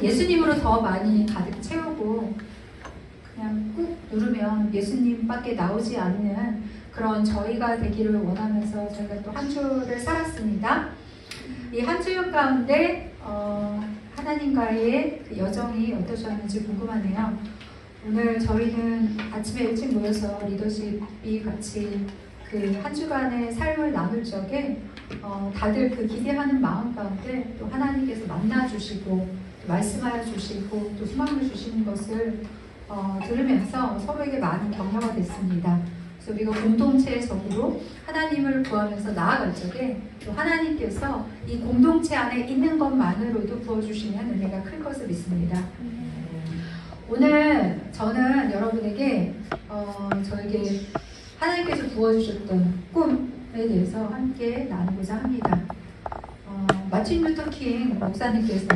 예수님으로 더 많이 가득 채우고 그냥 꾹 누르면 예수님밖에 나오지 않는 그런 저희가 되기를 원하면서 저희가 또 한 주를 살았습니다. 이 한 주 가운데 하나님과의 그 여정이 어떠셨는지 궁금하네요. 오늘 저희는 아침에 일찍 모여서 리더십이 같이 그 한 주간의 삶을 나눌 적에 다들 그 기대하는 마음 가운데 또 하나님께서 만나주시고 말씀하여 주시고 또 희망을 주시는 것을 들으면서 서로에게 많은 격려가 됐습니다. 그래서 우리가 공동체적으로 하나님을 구하면서 나아갈 적에 또 하나님께서 이 공동체 안에 있는 것만으로도 부어주시는 은혜가 클 것을 믿습니다. 오늘 저는 여러분에게 저에게 하나님께서 부어주셨던 꿈에 대해서 함께 나누고자 합니다. 마틴 루터 킹 목사님께서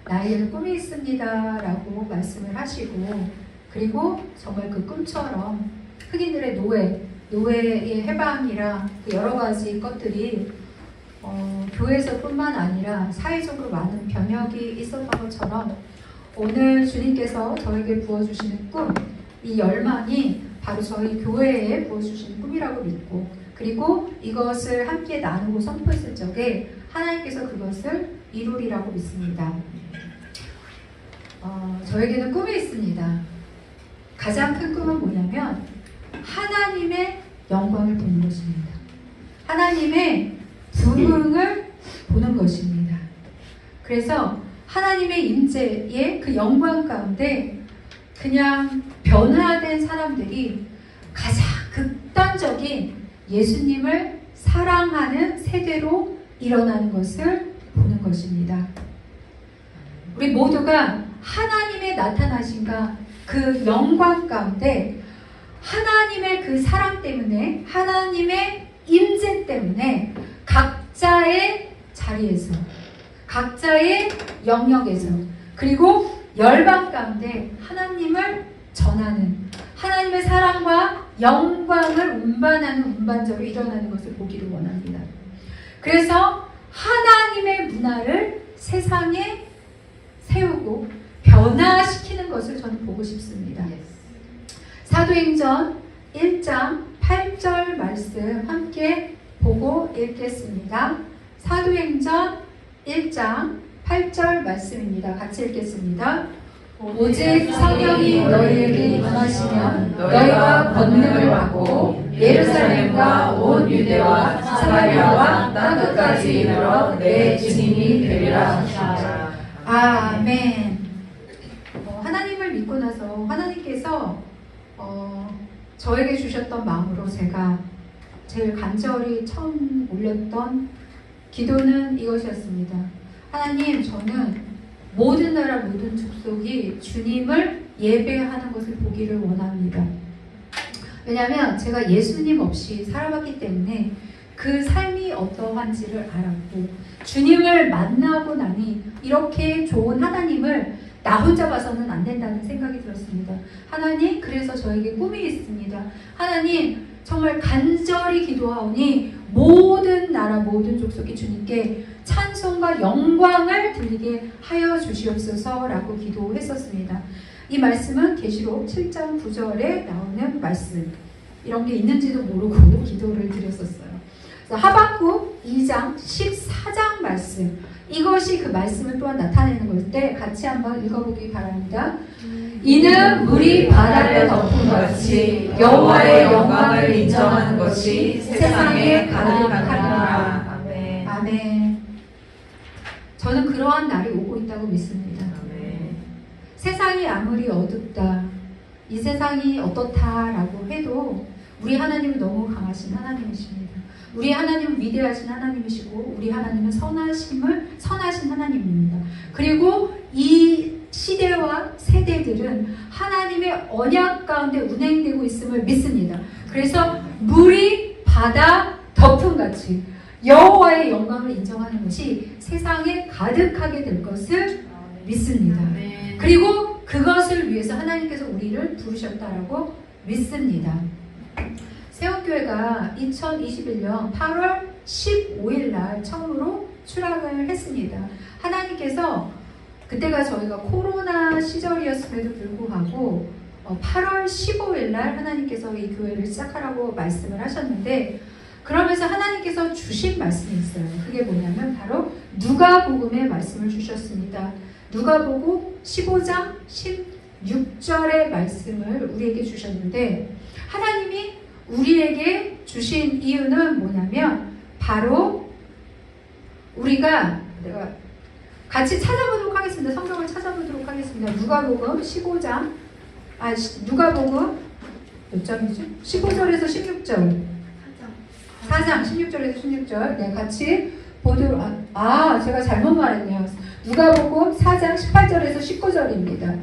나에게는 꿈이 있습니다 라고 말씀을 하시고, 그리고 정말 그 꿈처럼 흑인들의 노예의 해방이랑 그 여러 가지 것들이 교회에서뿐만 아니라 사회적으로 많은 변혁이 있었던 것처럼 오늘 주님께서 저에게 부어주시는 꿈, 이 열망이 바로 저희 교회에 부어주시는 꿈이라고 믿고, 그리고 이것을 함께 나누고 선포했을 적에 하나님께서 그것을 이루리라고 믿습니다. 저에게는 꿈이 있습니다. 가장 큰 꿈은 뭐냐면 하나님의 영광을 보는 것입니다. 하나님의 부흥을 보는 것입니다. 그래서 하나님의 임재의 그 영광 가운데 그냥 변화된 사람들이 가장 극단적인 예수님을 사랑하는 세대로 일어나는 것을 보는 것입니다. 우리 모두가 하나님의 나타나심과 그 영광 가운데 하나님의 그 사랑 때문에, 하나님의 임재 때문에 각자의 자리에서, 각자의 영역에서, 그리고 열방 가운데 하나님을 전하는, 하나님의 사랑과 영광을 운반하는 운반자로 일어나는 것을 보기를 원합니다. 그래서 하나님의 문화를 세상에 세우고 변화시키는 것을 저는 보고 싶습니다. 사도행전 1장 8절 말씀 함께 보고 읽겠습니다. 사도행전 1장 8절 말씀입니다. 같이 읽겠습니다. 오직 성령이 너희에게 임하시면 너희가 권능을 받고 예루살렘과 온 유대와 사마리아와 땅끝까지 이르러 내 증인이 되리라 하시니라. 아멘. 하나님을 믿고 나서 하나님께서 저에게 주셨던 마음으로 제가 제일 간절히 처음 올렸던 기도는 이것이었습니다. 하나님, 저는 모든 나라 모든 족속이 주님을 예배하는 것을 보기를 원합니다. 왜냐하면 제가 예수님 없이 살아왔기 때문에 그 삶이 어떠한지를 알았고, 주님을 만나고 나니 이렇게 좋은 하나님을 나 혼자 봐서는 안 된다는 생각이 들었습니다. 하나님, 그래서 저에게 꿈이 있습니다. 하나님, 정말 간절히 기도하오니 모든 나라 모든 족속이 주님께 찬송과 영광을 들리게 하여 주시옵소서라고 기도했었습니다. 이 말씀은 계시록 7장 9절에 나오는 말씀, 이런 게 있는지도 모르고 기도를 드렸었어요. 그래서 하박국 2장 14장 말씀, 이것이 그 말씀을 또한 나타내는 걸 때 같이 한번 읽어보기 바랍니다. 이는 물이 바다를 덮은 같이 여호와의 영광을 인정하는 것이 세상에 가득하리라. 아멘. 아멘. 저는 그러한 날이 오고 있다고 믿습니다. 아멘. 세상이 아무리 어둡다, 이 세상이 어떻다라고 해도 우리 하나님은 너무 강하신 하나님이십니다. 우리 하나님은 위대하신 하나님이시고 우리 하나님은 선하신 하나님입니다. 그리고 이 시대와 세대들은 하나님의 언약 가운데 운행되고 있음을 믿습니다. 그래서 물이 바다 덮음같이 여호와의 영광을 인정하는 것이 세상에 가득하게 될 것을 믿습니다. 그리고 그것을 위해서 하나님께서 우리를 부르셨다라고 믿습니다. 세운교회가 2021년 8월 15일 날 처음으로 출학을 했습니다. 하나님께서 그때가 저희가 코로나 시절이었음에도 불구하고 8월 15일 날 하나님께서 이 교회를 시작하라고 말씀을 하셨는데, 그러면서 하나님께서 주신 말씀이 있어요. 그게 뭐냐면 바로 누가복음의 말씀을 주셨습니다. 누가복음 15장 16절의 말씀을 우리에게 주셨는데, 하나님이 우리에게 주신 이유는 뭐냐면 바로 우리가 같이 찾아보도록 하겠습니다. 성경을 찾아보도록 하겠습니다. 누가복음 15장 누가복음 몇 장이죠? 15절에서 16절 4장 16절에서 16절 네, 같이 보도록 제가 잘못 말했네요. 누가복음 4장 18절에서 19절입니다.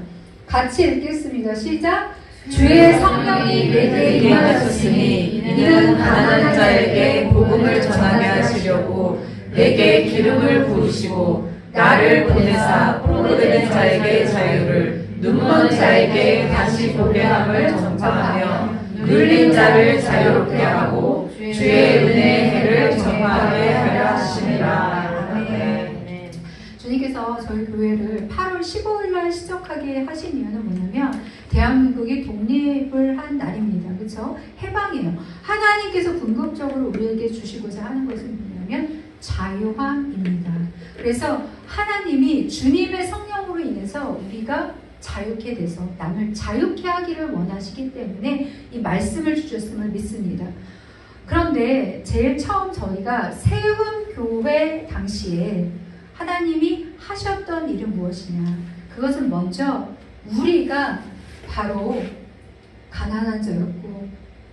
같이 읽겠습니다. 시작. 주의 성령이 내게 임하셨으니 이는 가난한 자에게 복음을 전하게 하시려고 내게 기름을 부으시고 나를 보내사 포로된 자에게 자유를, 눈먼 자에게 다시 보게 함을 전파하며 눌린 자를 자유롭게 하고 주의 은혜의 해를 전파하게 하려 하시니라. 아멘. 주님께서 저희 교회를 8월 15일 날 시작하게 하신 이유는 뭐냐면 대한민국이 독립을 한 날입니다. 그렇죠? 해방이에요. 하나님께서 궁극적으로 우리에게 주시고자 하는 것은 뭐냐면 자유함입니다. 그래서 하나님이 주님의 성령으로 인해서 우리가 자유케 돼서 남을 자유케 하기를 원하시기 때문에 이 말씀을 주셨음을 믿습니다. 그런데 제일 처음 저희가 세움교회 당시에 하나님이 하셨던 일은 무엇이냐? 그것은 먼저 우리가 바로 가난한 자였고,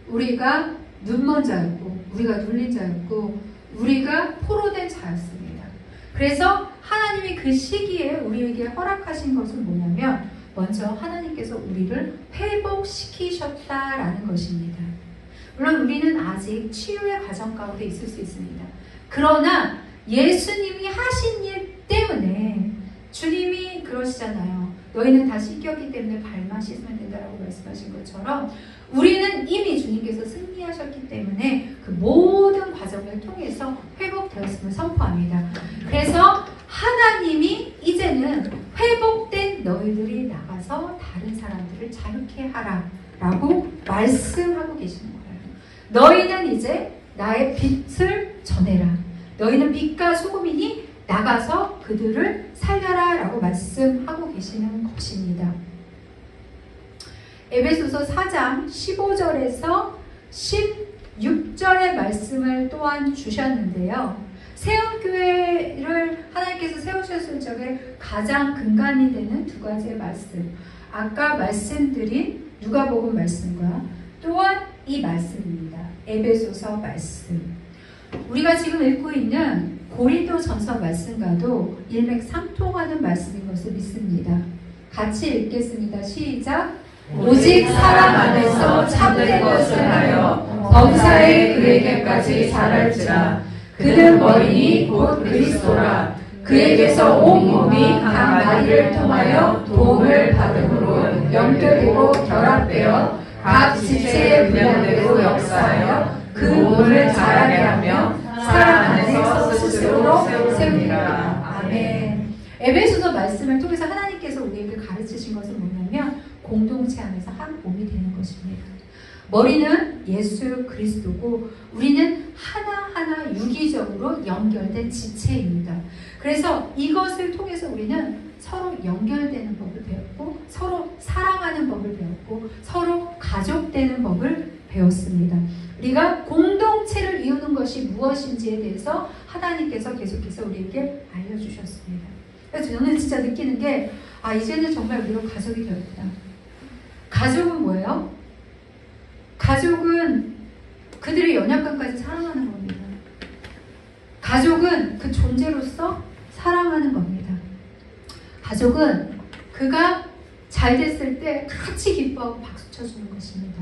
우리가 눈먼 자였고, 우리가 눌린 자였고, 우리가 포로된 자였습니다. 그래서 하나님이 그 시기에 우리에게 허락하신 것은 뭐냐면 먼저 하나님께서 우리를 회복시키셨다라는 것입니다. 물론 우리는 아직 치유의 과정 가운데 있을 수 있습니다. 그러나 예수님이 하신 일 때문에 주님이 그러시잖아요. 너희는 다 씻겼기 때문에 발만 씻으면 된다라고 말씀하신 것처럼 우리는 이미 주님께서 승리하셨기 때문에 그 모든 과정을 통해서 회복되었음을 선포합니다. 그래서 하나님이 이제는 회복된 너희들이 나가서 다른 사람들을 자유케 하라 라고 말씀하고 계시는 거예요. 너희는 이제 나의 빛을 전해라. 너희는 빛과 소금이니 나가서 그들을 살려라 라고 말씀하고 계시는 것입니다. 에베소서 4장 15절에서 16절의 말씀을 또한 주셨는데요. 세움교회를 하나님께서 세우셨을 적에 가장 근간이 되는 두 가지의 말씀, 아까 말씀드린 누가복음 말씀과 또한 이 말씀입니다. 에베소서 말씀. 우리가 지금 읽고 있는 고린도전서 말씀과도 일맥상통하는 말씀인 것을 믿습니다. 같이 읽겠습니다. 시작. 오직 사랑 안에서 참된 것을 하여 범사에 그에게까지 자랄지라. 그는 머리니 곧 그리스도라. 그에게서 온 몸이 각 마디를 통하여 도움을 받음으로 연결되고 결합되어 각 지체의 분량대로 역사하여 그 몸을 자라게 하며 사랑 안에서 스스로 세웁니다. 아멘. 에베소서 말씀을 통해서 하나님께서 우리에게 가르치신 것은 뭐냐면 공동체 안에서 한 몸이 되는 것입니다. 머리는 예수 그리스도고 우리는 하나하나 유기적으로 연결된 지체입니다. 그래서 이것을 통해서 우리는 서로 연결되는 법을 배웠고 서로 사랑하는 법을 배웠고 서로 가족되는 법을 배웠습니다. 우리가 공동체를 이루는 것이 무엇인지에 대해서 하나님께서 계속해서 우리에게 알려주셨습니다. 그래서 저는 진짜 느끼는 게 이제는 정말 우리가 가족이 되었구나. 가족은 뭐예요? 가족은 그들의 연약함까지 사랑하는 겁니다. 가족은 그 존재로서 사랑하는 겁니다. 가족은 그가 잘 됐을 때 같이 기뻐하고 박수 쳐주는 것입니다.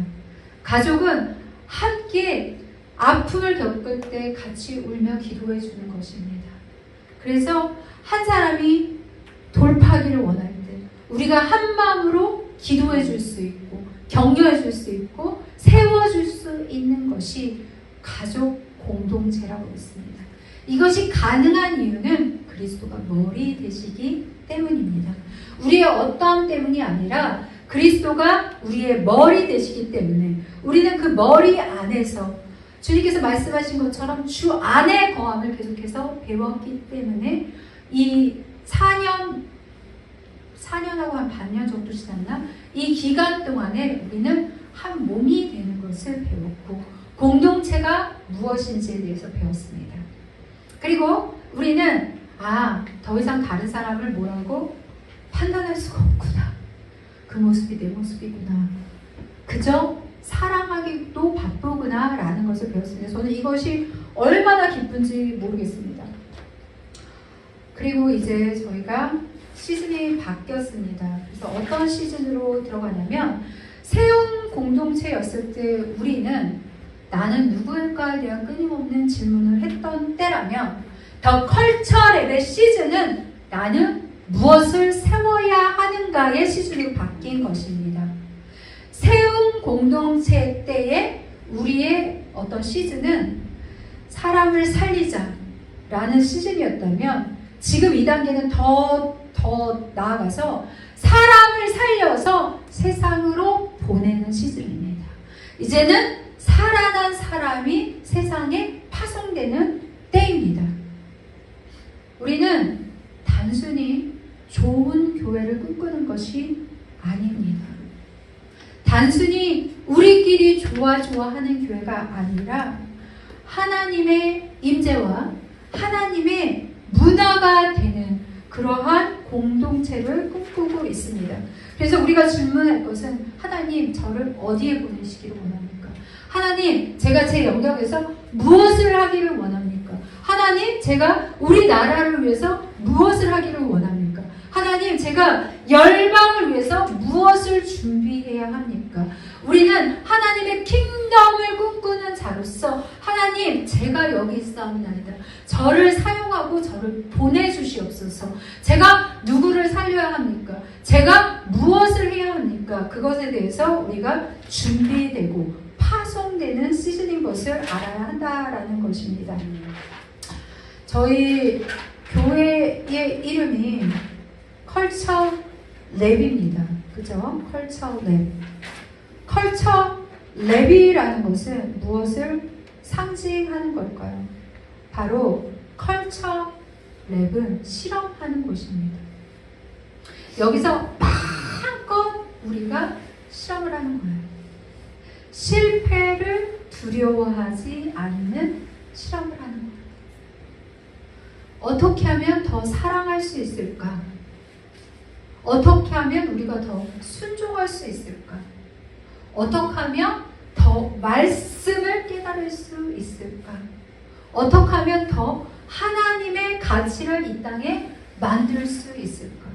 가족은 함께 아픔을 겪을 때 같이 울며 기도해 주는 것입니다. 그래서 한 사람이 돌파하기를 원할 때 우리가 한 마음으로 기도해 줄 수 있고 격려해 줄 수 있고 세워줄 수 있는 것이 가족 공동체라고 했습니다. 이것이 가능한 이유는 그리스도가 머리 되시기 때문입니다. 우리의 어떠함 때문이 아니라 그리스도가 우리의 머리 되시기 때문에 우리는 그 머리 안에서 주님께서 말씀하신 것처럼 주 안에 거함을 계속해서 배웠기 때문에 이 4년하고 한 반년 정도 지났나? 이 기간 동안에 우리는 한 몸이 되는 것을 배웠고 공동체가 무엇인지에 대해서 배웠습니다. 그리고 우리는 더 이상 다른 사람을 뭐라고 판단할 수가 없구나. 그 모습이 내 모습이구나. 그저 사랑하기도 바쁘구나 라는 것을 배웠습니다. 저는 이것이 얼마나 기쁜지 모르겠습니다. 그리고 이제 저희가 시즌이 바뀌었습니다. 그래서 어떤 시즌으로 들어가냐면 세움 공동체였을 때 우리는 나는 누구일까에 대한 끊임없는 질문을 했던 때라면 더 컬처 랩의 시즌은 나는 무엇을 세워야 하는가의 시즌으로 바뀐 것입니다. 세움 공동체 때의 우리의 어떤 시즌은 사람을 살리자라는 시즌이었다면 지금 이 단계는 더 나아가서 사람을 살려서 세상으로 보내는 시즌입니다. 이제는 살아난 사람이 세상에 파송되는 때입니다. 우리는 단순히 좋은 교회를 꿈꾸는 것이 아닙니다. 단순히 우리끼리 좋아하는 교회가 아니라 하나님의 임재와 하나님의 문화가 되는 그러한 공동체를 꿈꾸고 있습니다. 그래서 우리가 질문할 것은 하나님 저를 어디에 보내시기를 원합니까? 하나님 제가 제 영역에서 무엇을 하기를 원합니까? 하나님 제가 우리나라를 위해서 무엇을 하기를 원합니까? 하나님 제가 열방을 위해서 무엇을 준비해야 합니까? 우리는 하나님의 킹덤을 꿈꾸는 자로서 하나님 제가 여기 있사옵나이다. 저를 사용하고 저를 보내주시옵소서. 제가 누구를 살려야 합니까? 제가 무엇을 해야 합니까? 그것에 대해서 우리가 준비되고 파송되는 시즌인 것을 알아야 한다라는 것입니다. 저희 교회의 이름이 컬처 랩입니다. 그죠? 컬처 랩. 컬처 랩이라는 것은 무엇을 상징하는 걸까요? 바로 컬처 랩은 실험하는 곳입니다. 여기서 마음껏 우리가 실험을 하는 거예요. 실패를 두려워하지 않는 실험을 하는 거예요. 어떻게 하면 더 사랑할 수 있을까? 어떻게 하면 우리가 더 순종할 수 있을까? 어떻게 하면 더 말씀을 깨달을 수 있을까? 어떻게 하면 더 하나님의 가치를 이 땅에 만들 수 있을까?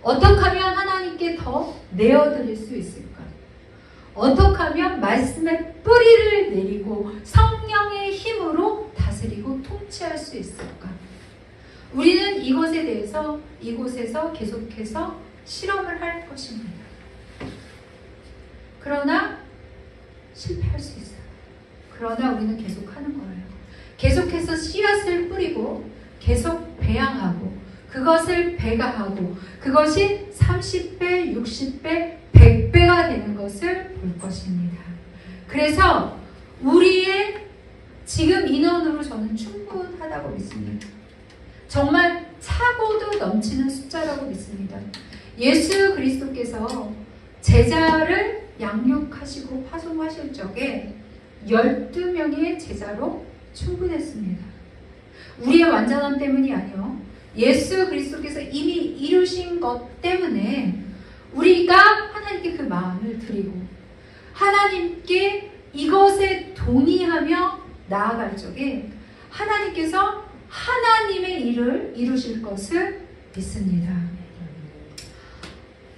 어떻게 하면 하나님께 더 내어드릴 수 있을까? 어떻게 하면 말씀의 뿌리를 내리고 성령의 힘으로 다스리고 통치할 수 있을까? 우리는 이것에 대해서 이곳에서 계속해서 실험을 할 것입니다. 그러나 실패할 수 있어요. 그러나 우리는 계속하는 거예요. 계속해서 씨앗을 뿌리고 계속 배양하고 그것을 배가하고 그것이 30배, 60배, 100배가 되는 것을 볼 것입니다. 그래서 우리의 지금 인원으로 저는 충분하다고 믿습니다. 정말 차고도 넘치는 숫자라고 믿습니다. 예수 그리스도께서 제자를 양육하시고 파송하실 적에 12명의 제자로 충분했습니다. 우리의 완전함 때문이 아니요. 예수 그리스도께서 이미 이루신 것 때문에 우리가 하나님께 그 마음을 드리고 하나님께 이것에 동의하며 나아갈 적에 하나님께서 하나님의 일을 이루실 것을 믿습니다.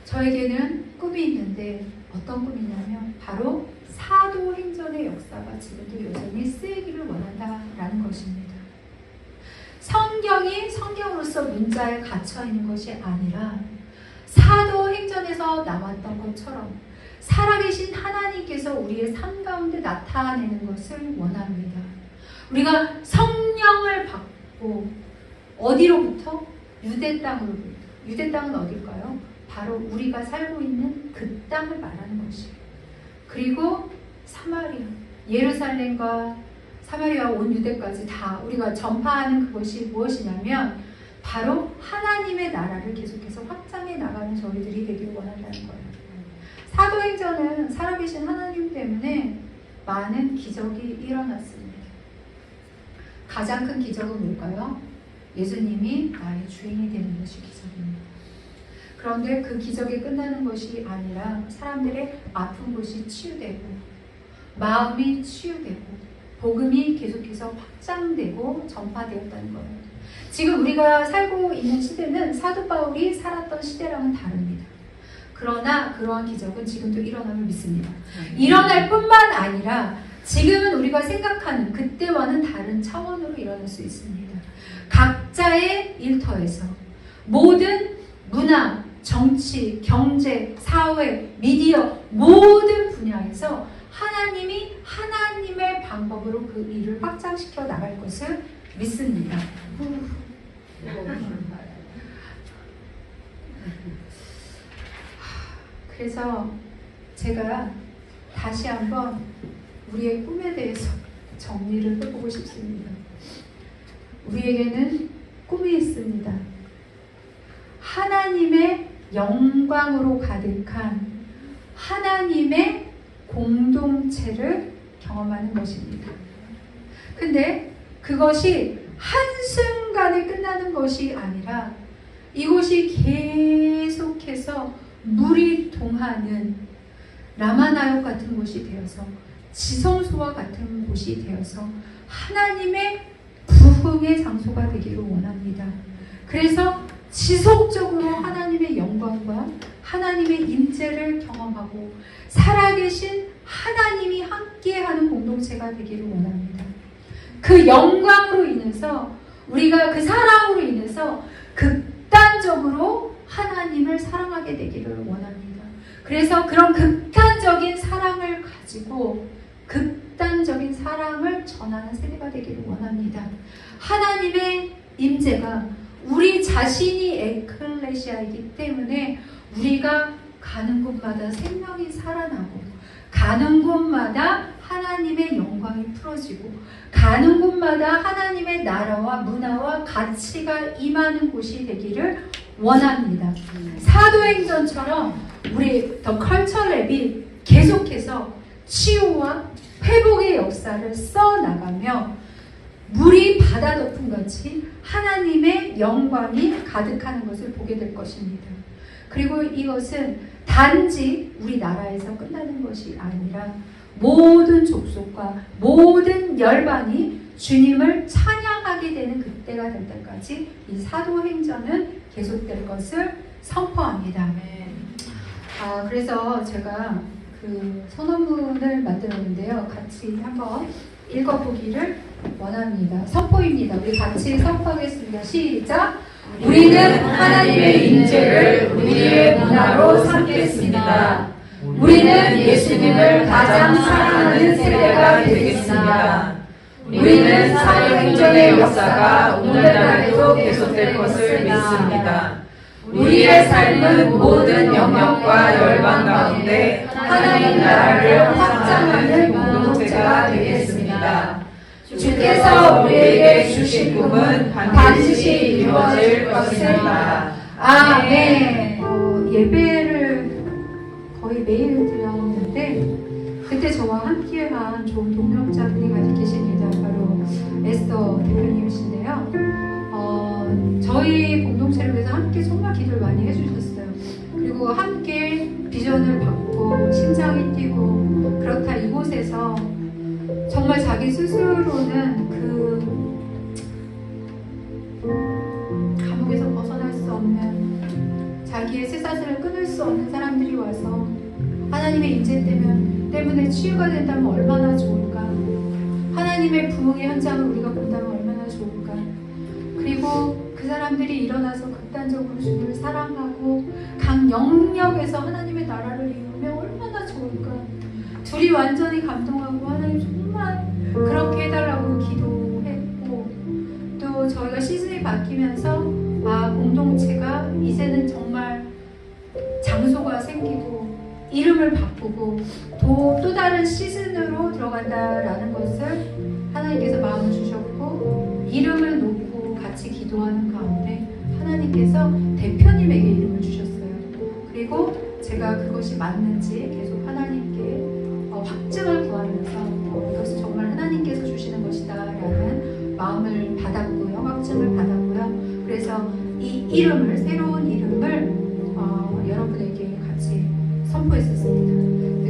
저에게는 꿈이 있는데 어떤 꿈이냐면 바로 사도행전의 역사가 지금도 여전히 쓰이기를 원한다라는 것입니다. 성경이 성경으로서 문자에 갇혀있는 것이 아니라 사도행전에서 나왔던 것처럼 살아계신 하나님께서 우리의 삶 가운데 나타내는 것을 원합니다. 우리가 성령을 받고 어디로부터? 유대 땅으로부터. 유대 땅은 어딜까요? 바로 우리가 살고 있는 그 땅을 말하는 것이에요. 그리고 사마리아, 예루살렘과 사마리아 온 유대까지 다 우리가 전파하는 그것이 무엇이냐면 바로 하나님의 나라를 계속해서 확장해 나가는 저희들이 되기를 원한다는 거예요. 사도행전은 살아계신 하나님 때문에 많은 기적이 일어났습니다. 가장 큰 기적은 뭘까요? 예수님이 나의 주인이 되는 것이 기적입니다. 그런데 그 기적이 끝나는 것이 아니라 사람들의 아픈 곳이 치유되고 마음이 치유되고 복음이 계속해서 확장되고 전파되었다는 거예요. 지금 우리가 살고 있는 시대는 사도 바울이 살았던 시대랑은 다릅니다. 그러나 그러한 기적은 지금도 일어남을 믿습니다. 일어날 뿐만 아니라 지금은 우리가 생각하는 그때와는 다른 차원으로 일어날 수 있습니다. 각자의 일터에서 모든 문화, 정치, 경제, 사회, 미디어 모든 분야에서 하나님이 하나님의 방법으로 그 일을 확장시켜 나갈 것을 믿습니다. 그래서 제가 다시 한번 우리의 꿈에 대해서 정리를 해보고 싶습니다. 우리에게는 꿈이 있습니다. 하나님의 영광으로 가득한 하나님의 공동체를 경험하는 것입니다. 근데 그것이 한순간에 끝나는 것이 아니라 이곳이 계속해서 물이 동하는 라마나욕 같은 곳이 되어서 지성소와 같은 곳이 되어서 하나님의 부흥의 장소가 되기를 원합니다. 그래서 지속적으로 하나님의 영광과 하나님의 임재를 경험하고 살아계신 하나님이 함께하는 공동체가 되기를 원합니다. 그 영광으로 인해서 우리가 그 사랑으로 인해서 극단적으로 하나님을 사랑하게 되기를 원합니다. 그래서 그런 극단적인 사랑을 가지고 극단적인 사랑을 전하는 세대가 되기를 원합니다. 하나님의 임재가 우리 자신이 에클레시아이기 때문에 우리가 가는 곳마다 생명이 살아나고 가는 곳마다 하나님의 영광이 풀어지고 가는 곳마다 하나님의 나라와 문화와 가치가 임하는 곳이 되기를 원합니다. 사도행전처럼 우리 더 컬처랩이 계속해서 치유와 회복의 역사를 써나가며 물이 바다 덮은 같이 하나님의 영광이 가득하는 것을 보게 될 것입니다. 그리고 이것은 단지 우리나라에서 끝나는 것이 아니라 모든 족속과 모든 열방이 주님을 찬양하게 되는 그때가 될 때까지 이 사도행전은 계속될 것을 선포합니다. 그래서 제가 그 선언문을 만들었는데요. 같이 한번 읽어보기를 원합니다. 선포입니다. 우리 같이 선포하겠습니다. 시작! 우리는 하나님의 임재를 우리의 문화로 삼겠습니다. 우리는 예수님을 가장 사랑하는 세대가 되겠습니다. 우리는 사도행전의 역사가 오늘날에도 계속될 것을 믿습니다. 우리의 삶은 모든 영역과 열방 가운데 하나님 나라를 확장하는 공동체가 되겠습니다. 주께서 우리에게 주신 꿈은 반드시 이루어질 것입니다. 아멘. 예배를 거의 매일 드렸는데 그때 저와 함께한 좋은 동역자분이 계십니다. 바로 에스더 대표님이신데요. 저희 공동체를 위해서 함께 정말 기도를 많이 해주셨어요. 그리고 함께 비전을 받고 심장이 뛰고 그렇다 이곳에서 정말 자기 스스로는 그 감옥에서 벗어날 수 없는 자기의 쇠사슬을 끊을 수 없는 사람들이 와서 하나님의 임재 때문에 치유가 된다면 얼마나 좋을까. 하나님의 부흥의 현장을 우리가 본다면 얼마나 좋을까. 그리고 그 사람들이 일어나서 극단적으로 주님을 사랑하고 각 영역에서 하나님의 나라를 이루면 얼마나 좋을까. 둘이 완전히 감동하고 하나님 정말 그렇게 해달라고 기도했고 또 저희가 시즌이 바뀌 바뀌면서 공동체가 이제는 정말 장소가 생기고 이름을 바꾸고 또 다른 시즌으로 들어간다라는 것을 하나님께서 마음을 주셨고, 이름을 놓고 같이 기도하는 가운데 하나님께서 대표님에게 이름을 주셨어요. 그리고 제가 그것이 맞는지 계속 하나님께 확증을 구하면서 이것은 정말 하나님께서 주시는 것이다 라는 마음을 받았고요, 확증을 받았고요. 그래서 이 이름을, 새로운 이름을 여러분에게 같이 선포했었습니다.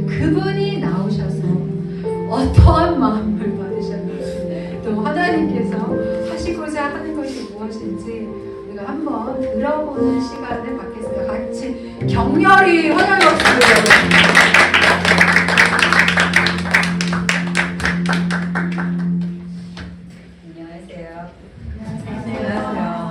그분이 나오셔서 어떠한 마음을 받으셨는지, 또 하나님께서 하시고자 하는 것이 무엇인지 우리가 한번 들어보는 시간을 갖겠습니다. 같이 격렬히 환영의 박수를. 안녕하세요. 안녕하세요.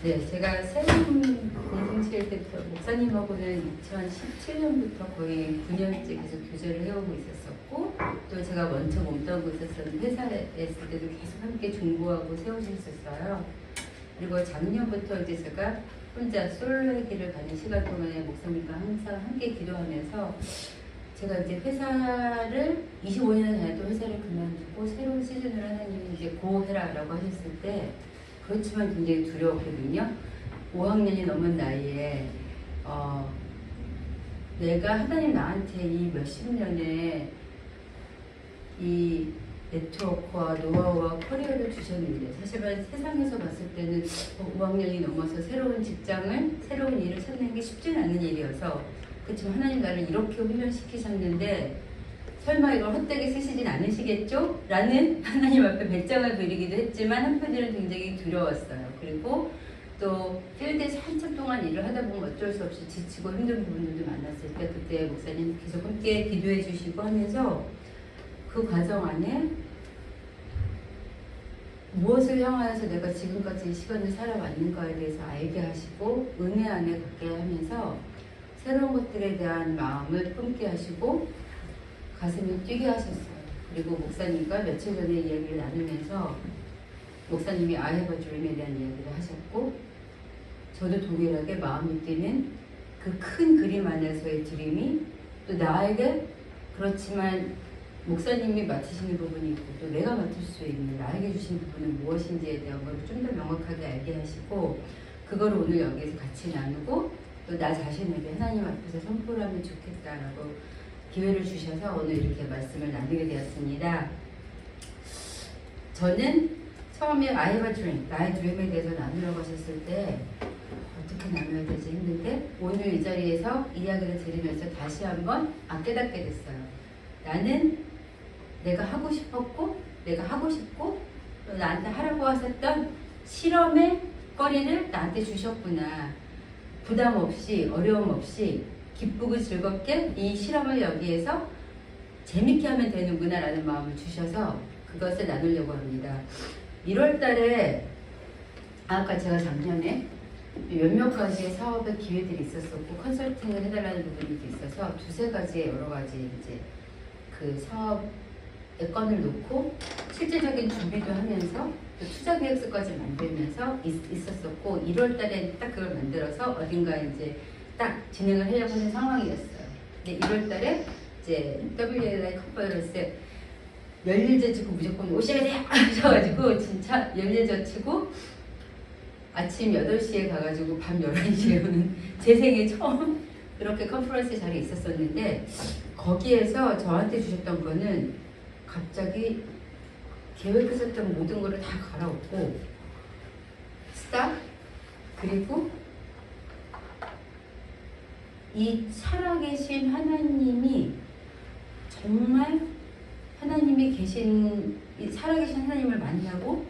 네, 제가 새로운 공동체일 때부터 목사님하고는 2017년부터 거의 9년째 계속 교제를 해오고 있었었고, 또 제가 먼저 몸담고 있었던 회사에 있을 때도 계속 함께 중보하고 세워주셨어요. 그리고 작년부터 이제 제가 혼자 솔로의 길을 가는 시간 동안에 목사님과 항상 함께 기도하면서 제가 이제 회사를 25년을 다녔던 회사를 그만두고 새로운 시즌을 하나님이 이제 고해라라고 하셨을 때, 그렇지만 굉장히 두려웠거든요. 5학년이 넘은 나이에 내가 하나님 나한테 이 몇십 년의 이 네트워크와 노하우와 커리어를 주셨는데, 사실은 세상에서 봤을 때는 5학년이 넘어서 새로운 직장을, 새로운 일을 찾는 게 쉽지는 않은 일이어서, 그렇지만 하나님 나를 이렇게 훈련시키셨는데 설마 이걸 헛되게 쓰시진 않으시겠죠? 라는 하나님 앞에 배짱을 드리기도 했지만 한편으로는 굉장히 두려웠어요. 그리고 또 필드에서 한참 동안 일을 하다 보면 어쩔 수 없이 지치고 힘든 부분들도 많았을 때, 그때 목사님 계속 함께 기도해 주시고 하면서 그 과정 안에 무엇을 향하여서 내가 지금까지 시간을 살아왔는가에 대해서 알게 하시고, 은혜 안에 갖게 하면서 새로운 것들에 대한 마음을 품게 하시고 가슴이 뛰게 하셨어요. 그리고 목사님과 며칠 전에 이야기를 나누면서 목사님이 I have a dream에 대한 이야기를 하셨고, 저도 동일하게 마음이 뛰는 그 큰 그림 안에서의 드림이 또 나에게, 그렇지만 목사님이 맡으시는 부분이 있고 또 내가 맡을 수 있는 나에게 주신 부분은 무엇인지에 대한 걸 좀 더 명확하게 알게 하시고, 그걸 오늘 여기에서 같이 나누고 또 나 자신에게 하나님 앞에서 선포를 하면 좋겠다라고 기회를 주셔서 오늘 이렇게 말씀을 나누게 되었습니다. 저는 처음에 I have a dream, 나의 드림에 대해서 나누려고 하셨을 때 어떻게 나눠야 되지 했는데, 오늘 이 자리에서 이야기를 들으면서 다시 한번 깨닫게 됐어요. 나는 내가 하고 싶었고, 내가 하고 싶고, 또 나한테 하라고 하셨던 실험의 거리를 나한테 주셨구나. 부담 없이, 어려움 없이 기쁘고 즐겁게 이 실험을 여기에서 재밌게 하면 되는구나 라는 마음을 주셔서 그것을 나누려고 합니다. 1월 달에 아까 제가 작년에 몇몇 가지의 사업의 기회들이 있었었고 컨설팅을 해달라는 부분이 있어서 두세 가지의 여러 가지 이제 그 사업의 건을 놓고 실질적인 준비도 하면서 또 투자 계획서까지 만들면서 있었었고, 1월 달에 딱 그걸 만들어서 어딘가 이제 딱 진행을 하려고 하는 상황이었어요. 근데 1월 달에 이제 WLI 컨퍼런스에 열일제치고 무조건 오셔야 돼요! 하셔가지고 진짜 열일제치고 아침 8시에 가가지고 밤 11시에 오는 제 생애 처음 그렇게 컨퍼런스 자리에 있었었는데, 거기에서 저한테 주셨던 거는 갑자기 계획했었던 모든 거를 다 갈아엎고 스탑, 그리고 이 살아계신 하나님이 정말 하나님이 계신 이 살아계신 하나님을 만나고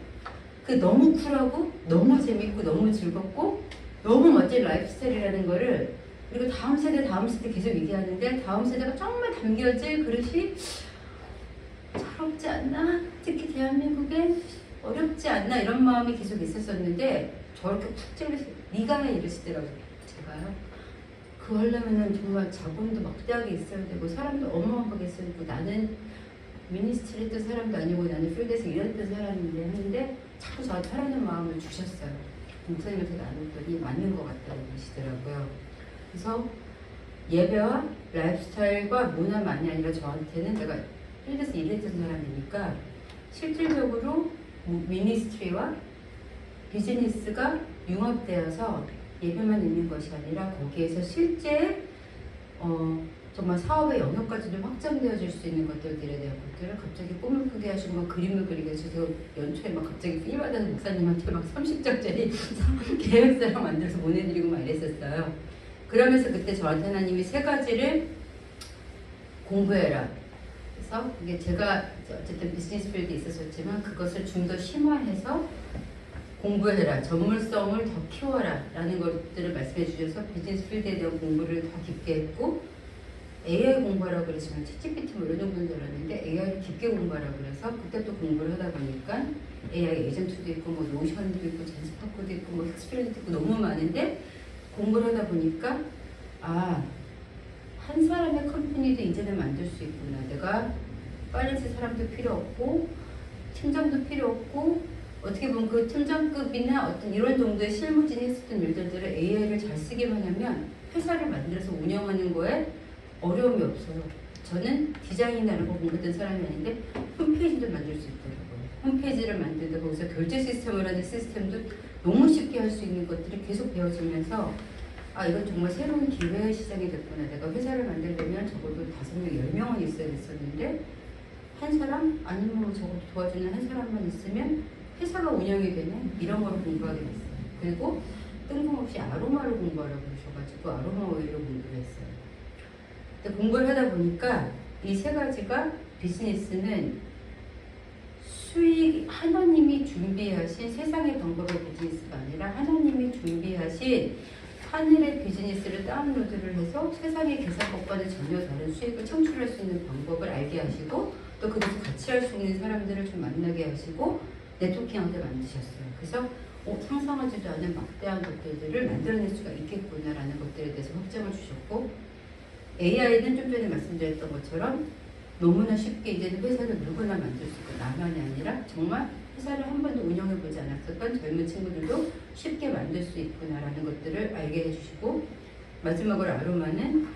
그 너무 쿨하고 너무 재밌고 너무 즐겁고 너무 멋진 라이프 스타일이라는 거를, 그리고 다음 세대 계속 얘기하는데 다음 세대가 정말 담겨질 그릇이 어렵지 않나? 특히 대한민국에 어렵지 않나? 이런 마음이 계속 있었었는데 저렇게 푹 찔러서 네가 해 이러시더라고요. 제가요? 그거 하려면은 정말 자본도 막대하게 있어야 되고 사람도 어마어마하게 있어야 되고 나는 미니스트리 했던 사람도 아니고 나는 필드에서 일했던 사람인데 하는데 자꾸 저한테 하라는 마음을 주셨어요. 목사님한테 나눴더니 맞는 것 같다고 그러시더라고요. 그래서 예배와 라이프스타일과 문화만이 아니라 저한테는 제가 필드에서 일했던 사람이니까 실질적으로 미니스트리와 비즈니스가 융합되어서 예배만 있는 것이 아니라 거기에서 실제 정말 사업의 영역까지도 확장되어질 수 있는 것들에 대한 것들을 갑자기 꿈을 크게 하시고 막 그림을 그리게 해서 연초에 막 갑자기 필받아서 목사님한테 막 30장짜리 계획서랑 만들어서 보내드리고 막 이랬었어요. 그러면서 그때 저한테 하나님이 세 가지를 공부해라. 그래서 그게 제가 어쨌든 비즈니스 필드에 있었지만 그것을 좀 더 심화해서 공부해라. 전문성을 더 키워라. 라는 것들을 말씀해 주셔서 비즈니스 필드에 대한 공부를 더 깊게 했고 AI 공부하라고 그랬지만 챗GPT 뭐 이런 정도인 줄 알았는데 AI를 깊게 공부하라고 그래서 그때 또 공부를 하다 보니까 AI 에이전트도 있고 뭐 노션도 있고 젠스파크도 있고 뭐 익스피리언스도 있고 너무 많은데 공부를 하다 보니까 한 사람의 컴퍼니도 이제는 만들 수 있구나. 내가 파이낸스 사람도 필요 없고 팀장도 필요 없고 어떻게 보면 그 팀장급이나 어떤 이런 정도의 실무진이 했었던 일들을 AI를 잘 쓰기만 하면 회사를 만들어서 운영하는 거에 어려움이 없어요. 저는 디자인이라는 거 공부했던 사람이 아닌데 홈페이지도 만들 수 있더라고요. 홈페이지를 만들다 거기서 결제 시스템을 하는 시스템도 너무 쉽게 할 수 있는 것들이 계속 배워지면서 이건 정말 새로운 기회의 시장이 됐구나. 내가 회사를 만들려면 적어도 5명, 10명은 있어야 됐었는데 한 사람 아니면 뭐 적어도 도와주는 한 사람만 있으면 회사가 운영이 되는 이런 거를 공부하게 됐어요. 그리고 뜬금없이 아로마를 공부하라고 그러셔가지고 아로마 오일을 공부를 했어요. 근데 공부를 하다 보니까 이 세 가지가 비즈니스는 수익, 하나님이 준비하신 세상의 방법의 비즈니스가 아니라 하나님이 준비하신 하늘의 비즈니스를 다운로드를 해서 세상의 계산법과는 전혀 다른 수익을 창출할 수 있는 방법을 알게 하시고 또 그것을 같이 할 수 있는 사람들을 좀 만나게 하시고 네트워킹하게 만드셨어요. 그래서 상상하지도 않은 막대한 것들을 만들어낼 수가 있겠구나라는 것들에 대해서 확장을 주셨고 AI는 좀 전에 말씀드렸던 것처럼 너무나 쉽게 이제는 회사를 누구나 만들 수 있고 나만이 아니라 정말 회사를 한 번도 운영해보지 않았었던 젊은 친구들도 쉽게 만들 수 있구나라는 것들을 알게 해주시고 마지막으로 아로마는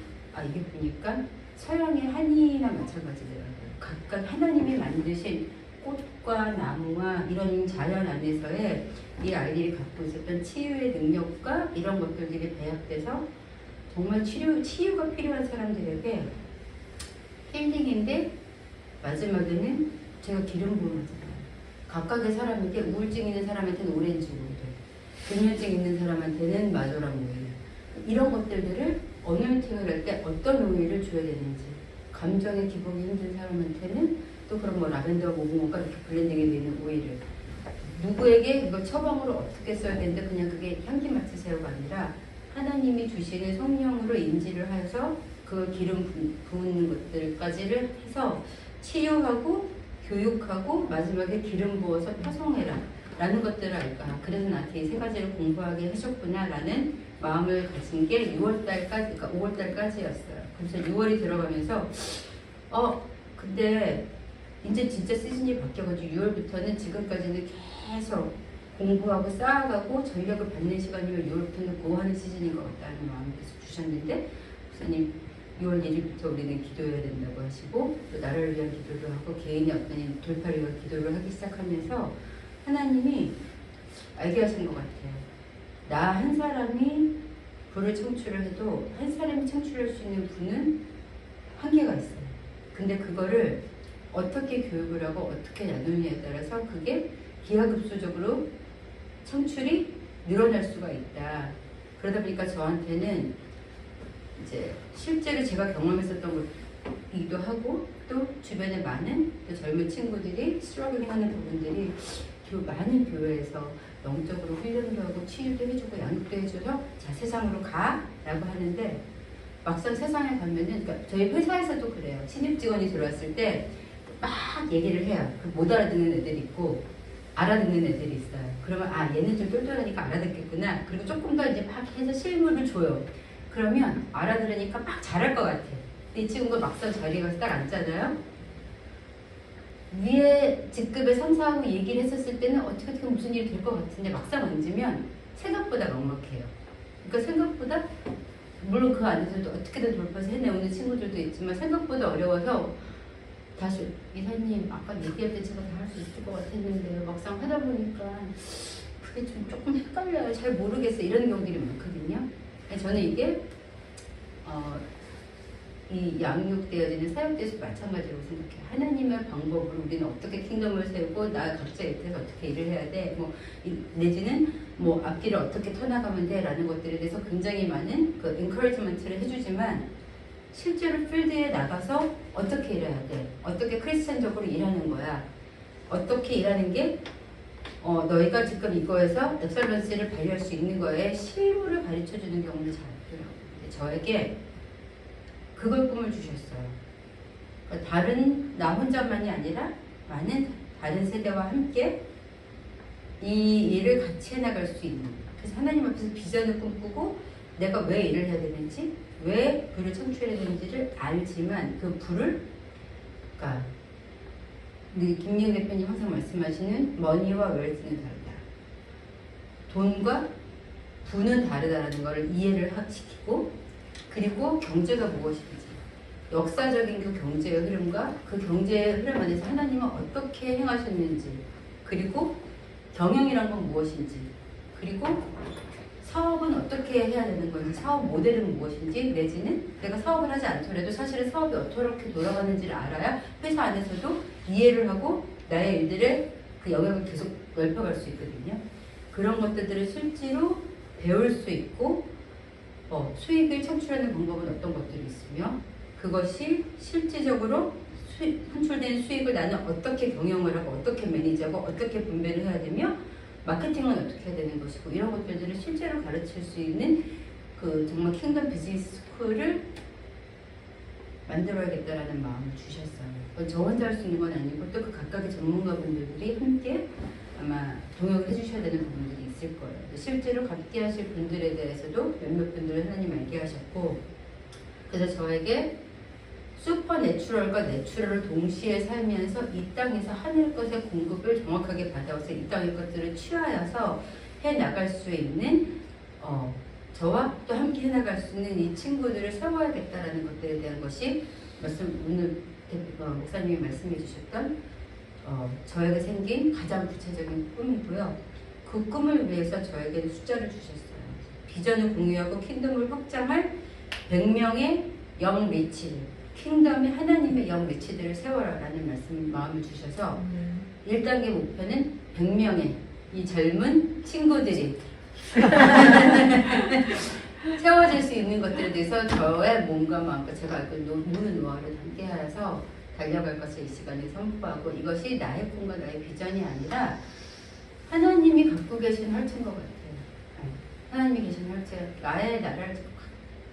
이게 보니까 서양의 한의나 마찬가지더라고요. 각각 하나님이 만드신 꽃과 나무와 이런 자연 안에서의 이 아이들이 갖고 있었던 치유의 능력과 이런 것들이 배합돼서 정말 치유가 필요한 사람들에게 힐링인데 마지막에는 제가 기름 부음하잖아요. 각각의 사람에게 우울증 있는 사람한테는 오렌지 오일, 불면증 있는 사람한테는 마조랑 오일 이런 것들을 어노인팅을 할 때 어떤 오일을 줘야 되는지 감정의 기복이 힘든 사람한테는 또 그런 뭐 라벤더 모공과 이렇게 블렌딩이 되는 오일을 누구에게 이거 처방으로 어떻게 써야 되는데 그냥 그게 향기 맡으세요가 아니라 하나님이 주시는 성령으로 인지를 해서 그 기름 부은 것들까지를 해서 치유하고 교육하고 마지막에 기름 부어서 파송해라 라는 것들을 알까. 그래서 나한테 이 세 가지를 공부하게 하셨구나 라는 마음을 가진 게 6월달까지, 그러니까 5월달까지였어요. 그래서 6월이 들어가면서 근데 이제 진짜 시즌이 바뀌어가지고 6월부터는 지금까지는 계속 공부하고 쌓아가고 전략을 받는 시간이면 6월부터는 고하는 시즌인 것 같다는 마음을 계속 주셨는데 목사님 6월 1일부터 우리는 기도해야 된다고 하시고 또 나라를 위한 기도를 하고 개인의 어떤 돌파를 위한 기도를 하기 시작하면서 하나님이 알게 하신 것 같아요. 나 한 사람이 부를 청출을 해도 한 사람이 창출할 수 있는 부는 한계가 있어요. 근데 그거를 어떻게 교육을 하고 어떻게 나누느냐에 따라서 그게 기하급수적으로 창출이 늘어날 수가 있다. 그러다 보니까 저한테는 이제 실제로 제가 경험했었던 것이기도 하고 또 주변에 많은 또 젊은 친구들이 스트러글링하는 부분들이 많은 교회에서 영적으로 훈련도 하고 치유도 해주고 양육도 해줘서 자 세상으로 가라고 하는데 막상 세상에 가면은 그러니까 저희 회사에서도 그래요. 신입 직원이 들어왔을 때 막 얘기를 해요. 못 알아듣는 애들이 있고 알아듣는 애들이 있어요. 그러면 얘는 좀 똘똘하니까 알아듣겠구나. 그리고 조금 더 이제 막 해서 실물을 줘요. 그러면 알아들으니까 막 잘할 것 같아. 근데 이 친구가 막상 자리에 가서 딱 앉잖아요. 위에 직급의 상사하고 얘기를 했었을 때는 어떻게 무슨 일이 될 것 같은데 막상 앉으면 생각보다 막막해요. 그러니까 생각보다 물론 그 안에서도 어떻게든 돌파해서 해내오는 친구들도 있지만 생각보다 어려워서 다시 이사님 아까 얘기할 때 제가 다 할 수 있을 것 같았는데요. 막상 하다 보니까 그게 좀 조금 헷갈려요. 잘 모르겠어요. 이런 경우들이 많거든요. 저는 이게 이 양육되어지는 사역대에서 마찬가지로 생각해요. 하나님의 방법을 우리는 어떻게 킹덤을 세우고 나 각자 옆에서 어떻게 일을 해야 돼, 뭐 내지는 뭐 앞길을 어떻게 터나가면 돼라는 것들에 대해서 굉장히 많은 그 엔커리지먼트를 해주지만 실제로 필드에 나가서 어떻게 일해야 돼, 어떻게 크리스천적으로 일하는 거야, 어떻게 일하는 게 너희가 지금 이거에서 엑셀런스를 발휘할 수 있는 거에 실무를 가르쳐주는 경우는 잘 없더라고요. 저에게 그걸 꿈을 주셨어요. 그러니까 다른 나 혼자만이 아니라 많은 다른 세대와 함께 이 일을 같이 해나갈 수 있는. 그래서 하나님 앞에서 비전을 꿈꾸고 내가 왜 일을 해야 되는지, 왜 불을 창출해야 되는지를 알지만 그 불을, 그러니까 김미영 대표님 항상 말씀하시는 머니와 웰스는 다르다. 돈과 부는 다르다라는 걸 이해를 시키고, 그리고 경제가 무엇인지, 역사적인 그 경제의 흐름과 그 경제의 흐름 안에서 하나님은 어떻게 행하셨는지, 그리고 경영이란 건 무엇인지, 그리고 사업은 어떻게 해야 되는 건지, 사업 모델은 무엇인지, 내지는 내가 사업을 하지 않더라도 사실은 사업이 어떻게 돌아가는지를 알아야 회사 안에서도 이해를 하고 나의 일들의 그 영역을 계속 넓혀갈 수 있거든요. 그런 것들을 실제로 배울 수 있고, 수익을 창출하는 방법은 어떤 것들이 있으며, 그것이 실질적으로 창출된 수익을 나는 어떻게 경영을 하고 어떻게 매니지하고 어떻게 분배를 해야 되며, 마케팅은 어떻게 해야 되는 것이고, 이런 것들을 실제로 가르칠 수 있는 그 정말 킹덤 비즈니스 스쿨을 만들어야겠다라는 마음을 주셨어요. 저 혼자 할 수 있는 건 아니고 또 그 각각의 전문가분들이 함께 아마 동역을 해주셔야 되는 부분들이 있을 거예요. 실제로 갖게 하실 분들에 대해서도 몇몇 분들은 하나님 알게 하셨고, 그래서 저에게 슈퍼 내추럴과 내추럴을 동시에 살면서 이 땅에서 하늘 것의 공급을 정확하게 받아서 이 땅의 것들을 취하여서 해나갈 수 있는 저와 또 함께 해나갈 수 있는 이 친구들을 세워야겠다라는 것들에 대한 것이 오늘 목사님이 말씀해 주셨던 저에게 생긴 가장 구체적인 꿈이고요. 그 꿈을 위해서 저에게는 숫자를 주셨어요. 비전을 공유하고 킹덤을 확장할 100명의 영 리치들, 킹덤이 하나님의 영 리치들을 세워라라는 마음을 주셔서 1단계 목표는 100명의 이 젊은 친구들이 세워질 수 있는 것들에 대해서 저의 몸과 마음과 제가 알고 있는 모든 노하우를 함께하여서 달려갈 것을 이 시간에 선포하고, 이것이 나의 꿈과 나의 비전이 아니라 하나님이 갖고 계신 헐트인 것 같아요. 하나님이 계신 헐트, 나의 나라를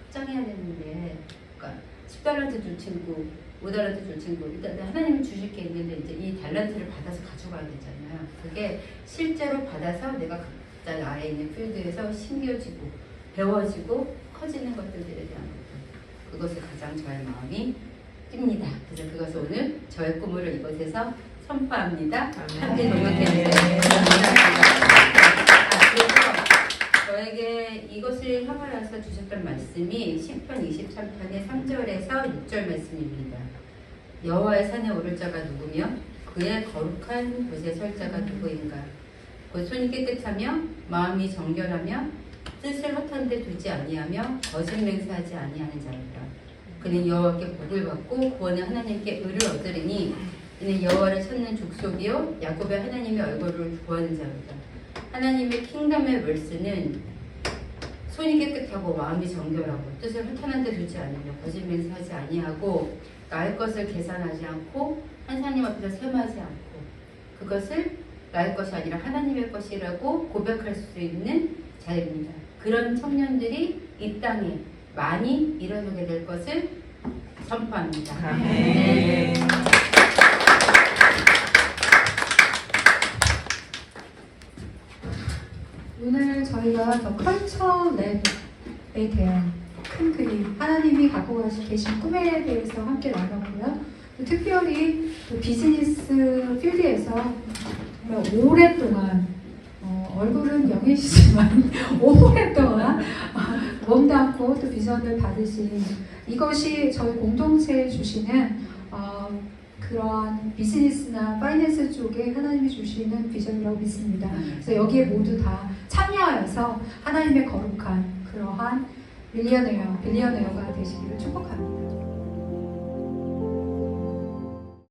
확장해야 되는데, 그러니까 10달란트 줄 친구, 5달란트 줄 친구, 일단 하나님이 주실 게 있는데 이제 이 달란트를 받아서 가져가야 되잖아요. 그게 실제로 받아서 내가 각자 나에 있는 필드에서 심겨지고 배워지고 커지는 것들에 대한 것들, 그것이 가장 저의 마음이 뜁니다. 그래서 그것을 오늘 저의 꿈을 이곳에서 선포합니다. 함께 동역해주세요. 그래서 저에게 이것을 향하여서 주셨던 말씀이 시편 23편의 3절에서 6절 말씀입니다. 여호와의 산에 오를 자가 누구며 그의 거룩한 곳에 설 자가 누구인가. 곧 손이 깨끗하며 마음이 정결하며 뜻을 허탄 데 두지 아니하며 거짓 맹세하지 아니하는 자이다. 그는 여호와께 복을 받고 구원의 하나님께 의를 얻으리니 이는 여호와를 찾는 족속이요 야곱의 하나님의 얼굴을 구하는 자이다. 하나님의 킹덤의 웰스는 손이 깨끗하고 마음이 정결하고 뜻을 허탄한 데 두지 않으며 거짓 맹세하지 아니하고 나의 것을 계산하지 않고 하나님 앞에서 셈하지 않고 그것을 나의 것이 아니라 하나님의 것이라고 고백할 수 있는 자입니다. 그런 청년들이 이 땅에 많이 일어나게 될 것을 선포합니다. 네. 오늘 저희가 더 컬처 랩에 대한 큰 그림, 하나님이 갖고 계신 꿈에 대해서 함께 나눴고요. 특별히 또 비즈니스 필드에서 정말 오랫동안 얼굴은 영희시지만 오랫동안 몸담고 또 비전을 받으신 이것이 저희 공동체에 주시는 그러한 비즈니스나 파이낸스 쪽에 하나님이 주시는 비전이라고 믿습니다. 그래서 여기에 모두 다 참여해서 하나님의 거룩한 그러한 빌리어네어가 되시기를 축복합니다.